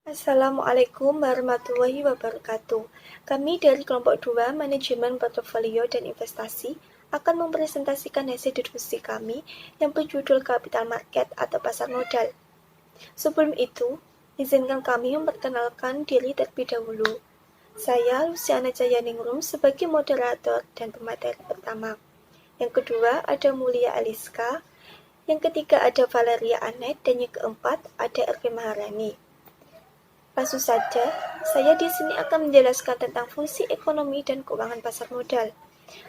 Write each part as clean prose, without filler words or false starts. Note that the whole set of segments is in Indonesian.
Assalamualaikum warahmatullahi wabarakatuh. Kami dari kelompok 2 Manajemen Portofolio dan Investasi akan mempresentasikan hasil diskusi kami yang berjudul Capital Market atau Pasar Modal. Sebelum itu, izinkan kami memperkenalkan diri terlebih dahulu. Saya Luciana Jayaningrum sebagai moderator dan pemateri pertama. Yang kedua ada Mulia Aliska, yang ketiga ada Valeria Anet, dan yang keempat ada Ervi Maharani. Langsung saja, saya di sini akan menjelaskan tentang fungsi ekonomi dan keuangan pasar modal.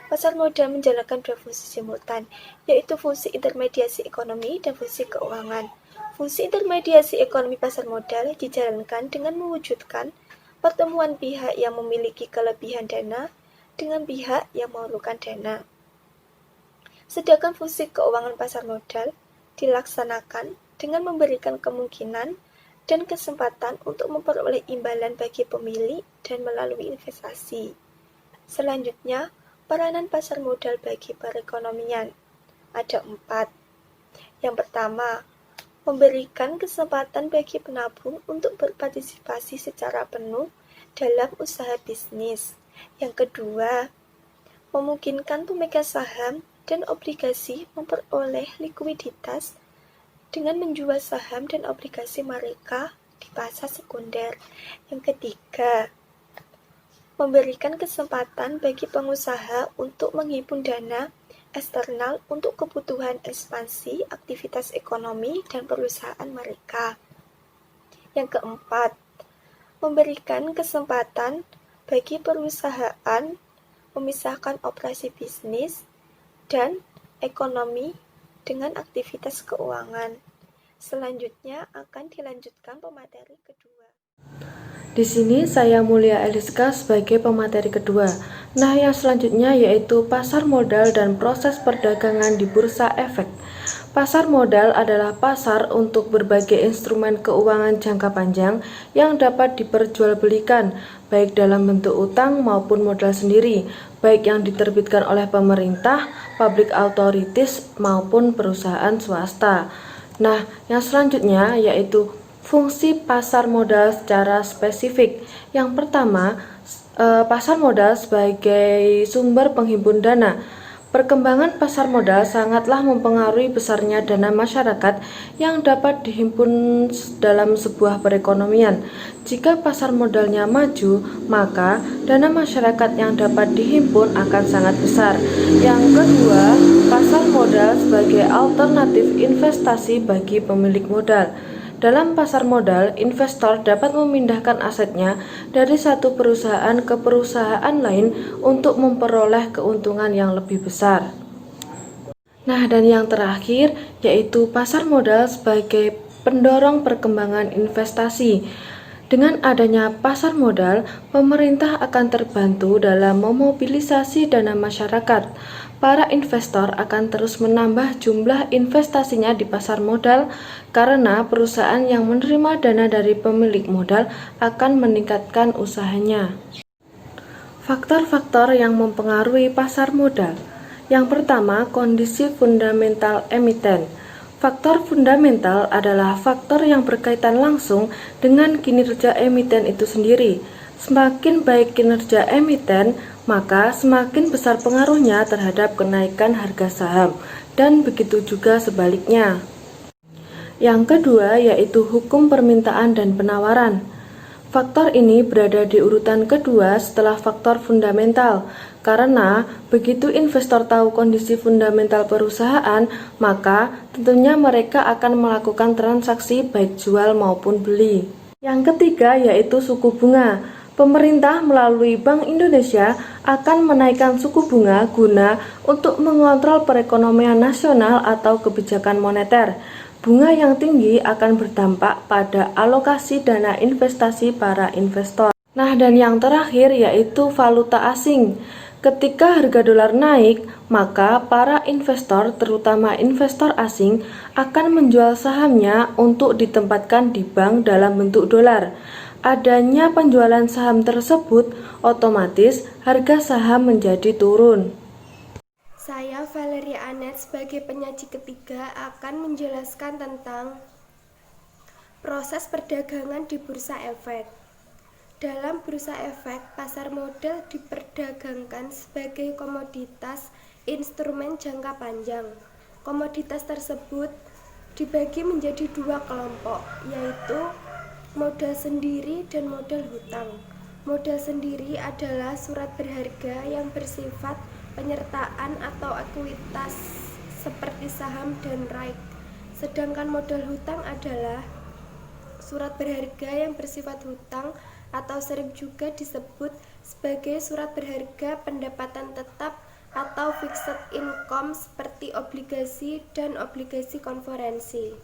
Pasar modal menjalankan dua fungsi simultan, yaitu fungsi intermediasi ekonomi dan fungsi keuangan. Fungsi intermediasi ekonomi pasar modal dijalankan dengan mewujudkan pertemuan pihak yang memiliki kelebihan dana dengan pihak yang memerlukan dana. Sedangkan fungsi keuangan pasar modal dilaksanakan dengan memberikan kemungkinan dan kesempatan untuk memperoleh imbalan bagi pemilik dan melalui investasi. Selanjutnya, peranan pasar modal bagi perekonomian. Ada 4. Yang pertama, memberikan kesempatan bagi penabung untuk berpartisipasi secara penuh dalam usaha bisnis. Yang kedua, memungkinkan pemegang saham dan obligasi memperoleh likuiditas dengan menjual saham dan obligasi mereka di pasar sekunder. Yang ketiga, memberikan kesempatan bagi pengusaha untuk menghimpun dana eksternal untuk kebutuhan ekspansi aktivitas ekonomi dan perusahaan mereka. Yang keempat, memberikan kesempatan bagi perusahaan memisahkan operasi bisnis dan ekonomi dengan aktivitas keuangan. Selanjutnya akan dilanjutkan pemateri kedua. Di sini saya Mulia Eliska sebagai pemateri kedua. Nah, yang selanjutnya yaitu pasar modal dan proses perdagangan di Bursa Efek. Pasar modal adalah pasar untuk berbagai instrumen keuangan jangka panjang yang dapat diperjualbelikan, baik dalam bentuk utang maupun modal sendiri, baik yang diterbitkan oleh pemerintah, public authorities, maupun perusahaan swasta. Nah, yang selanjutnya yaitu fungsi pasar modal secara spesifik. Yang pertama, pasar modal sebagai sumber penghimpun dana. Perkembangan pasar modal sangatlah mempengaruhi besarnya dana masyarakat yang dapat dihimpun dalam sebuah perekonomian. Jika pasar modalnya maju, maka dana masyarakat yang dapat dihimpun akan sangat besar. Yang kedua, pasar modal sebagai alternatif investasi bagi pemilik modal. Dalam pasar modal, investor dapat memindahkan asetnya dari satu perusahaan ke perusahaan lain untuk memperoleh keuntungan yang lebih besar. Nah, dan yang terakhir yaitu pasar modal sebagai pendorong perkembangan investasi. Dengan adanya pasar modal, pemerintah akan terbantu dalam memobilisasi dana masyarakat. Para investor akan terus menambah jumlah investasinya di pasar modal karena perusahaan yang menerima dana dari pemilik modal akan meningkatkan usahanya. Faktor-faktor yang mempengaruhi pasar modal. Yang pertama, kondisi fundamental emiten. Faktor fundamental adalah faktor yang berkaitan langsung dengan kinerja emiten itu sendiri. Semakin baik kinerja emiten, maka semakin besar pengaruhnya terhadap kenaikan harga saham, dan begitu juga sebaliknya. Yang kedua yaitu hukum permintaan dan penawaran. Faktor ini berada di urutan kedua setelah faktor fundamental, karena begitu investor tahu kondisi fundamental perusahaan, maka tentunya mereka akan melakukan transaksi baik jual maupun beli. Yang ketiga yaitu suku bunga. Pemerintah melalui Bank Indonesia akan menaikkan suku bunga guna untuk mengontrol perekonomian nasional atau kebijakan moneter. Bunga yang tinggi akan berdampak pada alokasi dana investasi para investor. Nah, dan yang terakhir yaitu valuta asing. Ketika harga dolar naik, maka para investor, terutama investor asing, akan menjual sahamnya untuk ditempatkan di bank dalam bentuk dolar. Adanya penjualan saham tersebut, otomatis harga saham menjadi turun. Saya Valeria Anet sebagai penyaji ketiga akan menjelaskan tentang Proses perdagangan di bursa efek. Dalam bursa efek, pasar modal diperdagangkan sebagai komoditas instrumen jangka panjang. Komoditas tersebut dibagi menjadi dua kelompok, yaitu modal sendiri dan modal hutang. Modal sendiri adalah surat berharga yang bersifat penyertaan atau ekuitas seperti saham dan right. Sedangkan modal hutang adalah surat berharga yang bersifat hutang atau sering juga disebut sebagai surat berharga pendapatan tetap atau fixed income seperti obligasi dan obligasi konverensi.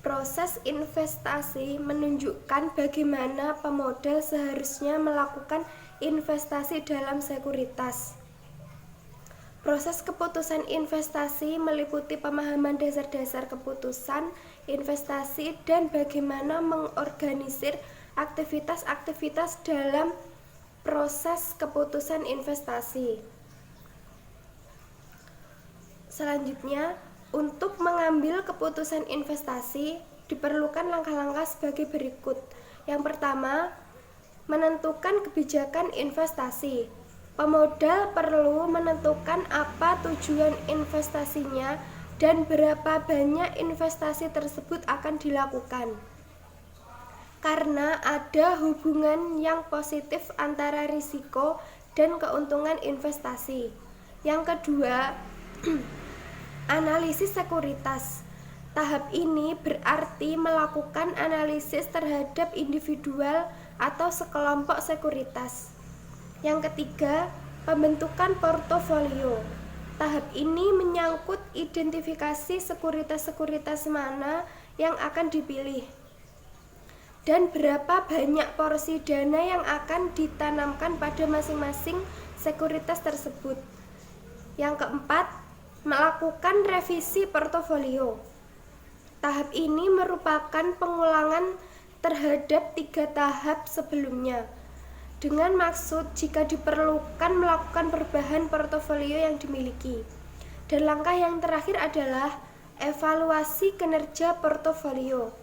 Proses investasi menunjukkan bagaimana pemodal seharusnya melakukan investasi dalam sekuritas. Proses keputusan investasi meliputi pemahaman dasar-dasar keputusan investasi dan bagaimana mengorganisir aktivitas-aktivitas dalam proses keputusan investasi. Selanjutnya, untuk mengambil keputusan investasi diperlukan langkah-langkah sebagai berikut. Yang pertama, menentukan kebijakan investasi. Pemodal perlu menentukan apa tujuan investasinya dan berapa banyak investasi tersebut akan dilakukan. Karena ada hubungan yang positif antara risiko dan keuntungan investasi. Yang kedua, analisis sekuritas. Tahap ini berarti melakukan analisis terhadap individual atau sekelompok sekuritas. Yang ketiga, pembentukan portofolio. Tahap ini menyangkut identifikasi sekuritas-sekuritas mana yang akan dipilih dan berapa banyak porsi dana yang akan ditanamkan pada masing-masing sekuritas tersebut. Yang keempat, melakukan revisi portofolio. Tahap ini merupakan pengulangan terhadap 3 tahap sebelumnya, dengan maksud jika diperlukan melakukan perubahan portofolio yang dimiliki. Dan langkah yang terakhir adalah evaluasi kinerja portofolio.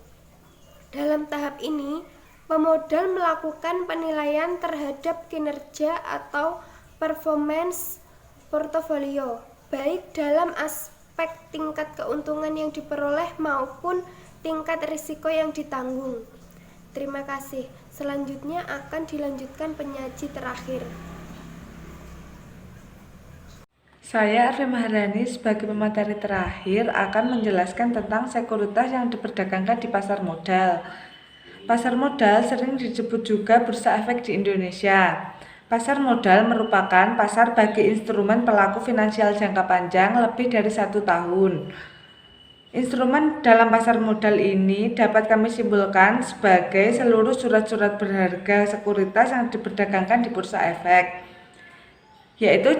Dalam tahap ini, pemodal melakukan penilaian terhadap kinerja atau performance portofolio, baik dalam aspek tingkat keuntungan yang diperoleh maupun tingkat risiko yang ditanggung. Terima kasih. Selanjutnya akan dilanjutkan penyaji terakhir. Saya Arfi Maharani sebagai pemateri terakhir akan menjelaskan tentang sekuritas yang diperdagangkan di pasar modal. Pasar modal sering disebut juga bursa efek di Indonesia. Pasar modal merupakan pasar bagi instrumen pelaku finansial jangka panjang lebih dari 1 tahun. Instrumen dalam pasar modal ini dapat kami simpulkan sebagai seluruh surat-surat berharga sekuritas yang diperdagangkan di bursa efek, yaitu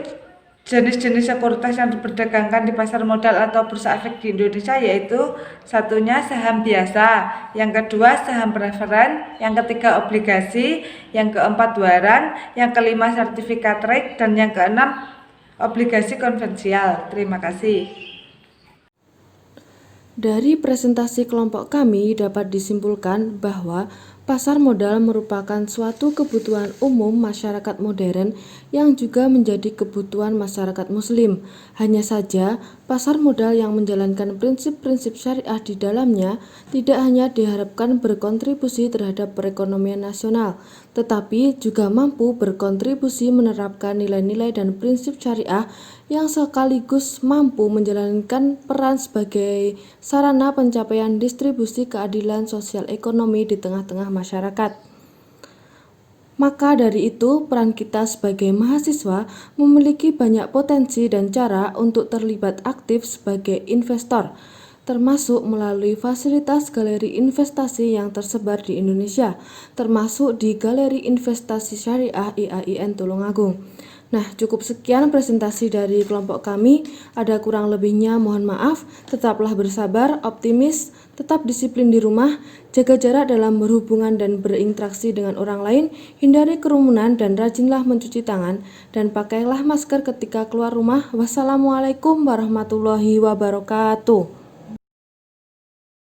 jenis-jenis sekuritas yang diperdagangkan di pasar modal atau bursa efek di Indonesia, yaitu satunya saham biasa, yang kedua saham preferen, yang ketiga obligasi, yang keempat waran, yang kelima sertifikat rate, dan yang keenam obligasi konvensional. Terima kasih. Dari presentasi kelompok kami dapat disimpulkan bahwa pasar modal merupakan suatu kebutuhan umum masyarakat modern yang juga menjadi kebutuhan masyarakat muslim. Hanya saja, pasar modal yang menjalankan prinsip-prinsip syariah di dalamnya tidak hanya diharapkan berkontribusi terhadap perekonomian nasional, tetapi juga mampu berkontribusi menerapkan nilai-nilai dan prinsip syariah yang sekaligus mampu menjalankan peran sebagai sarana pencapaian distribusi keadilan sosial ekonomi di tengah-tengah masyarakat. Maka dari itu, peran kita sebagai mahasiswa memiliki banyak potensi dan cara untuk terlibat aktif sebagai investor, termasuk melalui fasilitas galeri investasi yang tersebar di Indonesia, termasuk di Galeri Investasi Syariah IAIN Tulungagung. Nah, cukup sekian presentasi dari kelompok kami. Ada kurang lebihnya mohon maaf. Tetaplah bersabar, optimis, tetap disiplin di rumah, jaga jarak dalam berhubungan dan berinteraksi dengan orang lain, hindari kerumunan dan rajinlah mencuci tangan, dan pakailah masker ketika keluar rumah. Wassalamualaikum warahmatullahi wabarakatuh.